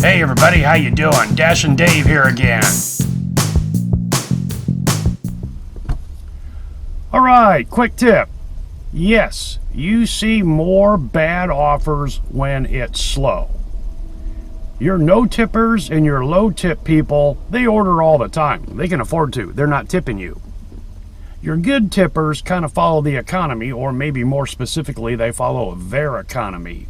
Hey everybody, how you doing? Dash and Dave here again. Alright, quick tip. Yes, you see more bad offers when it's slow. Your no-tippers and your low-tip people, they order all the time. They can afford to. They're not tipping you. Your good tippers kind of follow the economy, or maybe more specifically, they follow their economy.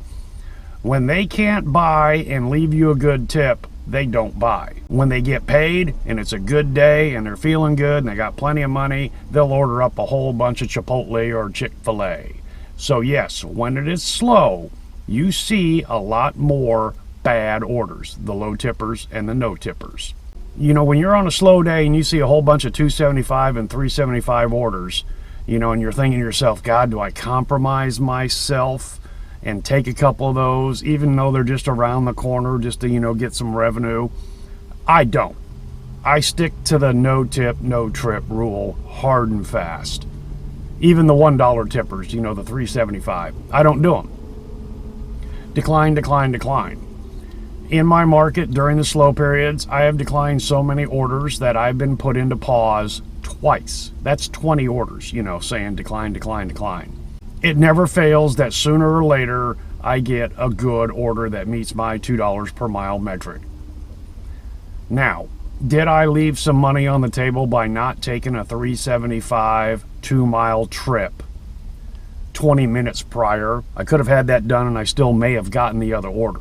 When they can't buy and leave you a good tip, they don't buy. When they get paid and it's a good day and they're feeling good and they got plenty of money, they'll order up a whole bunch of Chipotle or Chick-fil-A. So yes, when it is slow, you see a lot more bad orders, the low tippers and the no tippers. You know, when you're on a slow day and you see a whole bunch of $2.75 and $3.75 orders, you know, and you're thinking to yourself, God, do I compromise myself and take a couple of those, even though they're just around the corner, just to, you know, get some revenue? I don't. I stick to the no tip, no trip rule hard and fast. Even the $1 tippers, you know, the $3.75, I don't do them. Decline, decline, decline. In my market during the slow periods, I have declined so many orders that I've been put into pause twice. That's 20 orders, you know, saying decline, decline, decline. It never fails that sooner or later I get a good order that meets my $2 per mile metric. Now, did I leave some money on the table by not taking a $3.75 2-mile trip 20 minutes prior? I could have had that done and I still may have gotten the other order.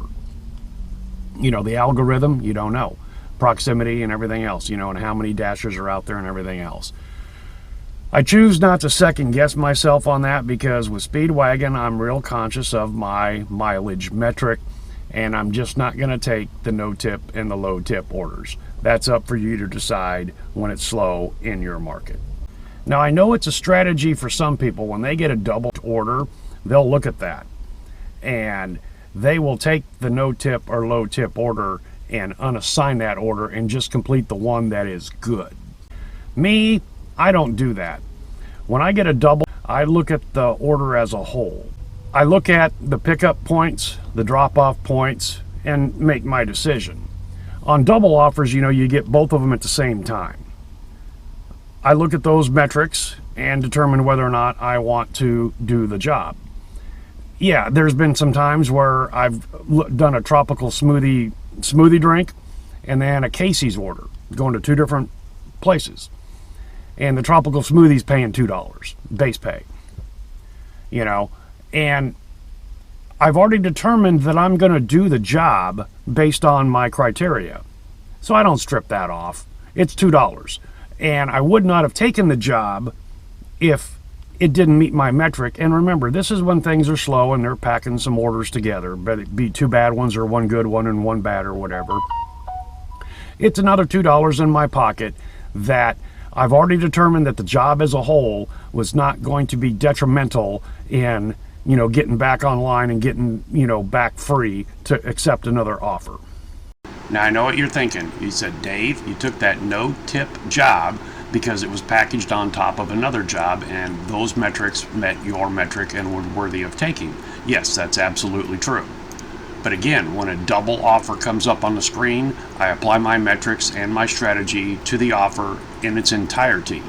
You know, the algorithm, you don't know. Proximity and everything else, you know, and how many dashers are out there and everything else. I choose not to second guess myself on that because with Speedwagon, I'm real conscious of my mileage metric, and I'm just not going to take the no tip and the low tip orders. That's up for you to decide when it's slow in your market. Now, I know it's a strategy for some people. When they get a double order, they'll look at that and they will take the no tip or low tip order and unassign that order and just complete the one that is good. Me, I don't do that. When I get a double, I look at the order as a whole. I look at the pickup points, the drop-off points, and make my decision. On double offers, you know, you get both of them at the same time. I look at those metrics and determine whether or not I want to do the job. Yeah, there's been some times where I've done a tropical smoothie drink and then a Casey's order, going to two different places. And the tropical smoothie's paying $2 base pay, you know, and I've already determined that I'm going to do the job based on my criteria. So I don't strip that off. It's $2. And I would not have taken the job if it didn't meet my metric. And remember, this is when things are slow and they're packing some orders together, but it be two bad ones or one good one and one bad or whatever. It's another $2 in my pocket that I've already determined that the job as a whole was not going to be detrimental in, you know, getting back online and getting, you know, back free to accept another offer. Now, I know what you're thinking. You said, Dave, you took that no-tip job because it was packaged on top of another job and those metrics met your metric and were worthy of taking. Yes, that's absolutely true. But again, when a double offer comes up on the screen, I apply my metrics and my strategy to the offer in its entirety.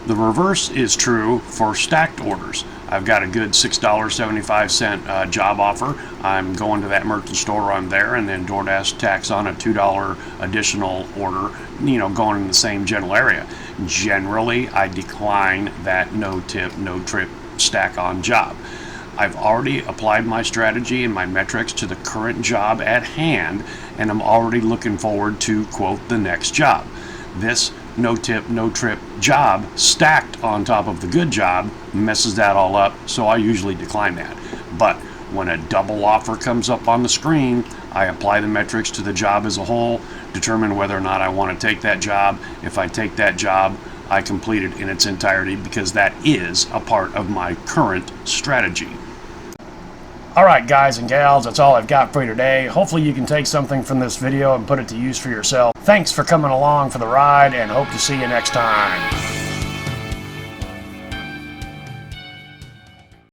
The reverse is true for stacked orders. I've got a good $6.75 job offer. I'm going to that merchant store, I'm there, and then Doordash tacks on a $2 additional order, you know, going in the same general area. Generally, I decline that no tip, no trip stack on job. I've already applied my strategy and my metrics to the current job at hand, and I'm already looking forward to, quote, the next job. This no tip, no trip job stacked on top of the good job messes that all up, so I usually decline that. But when a double offer comes up on the screen, I apply the metrics to the job as a whole, determine whether or not I want to take that job. If I take that job, I complete it in its entirety because that is a part of my current strategy. Alright guys and gals, that's all I've got for you today. Hopefully you can take something from this video and put it to use for yourself. Thanks for coming along for the ride and hope to see you next time.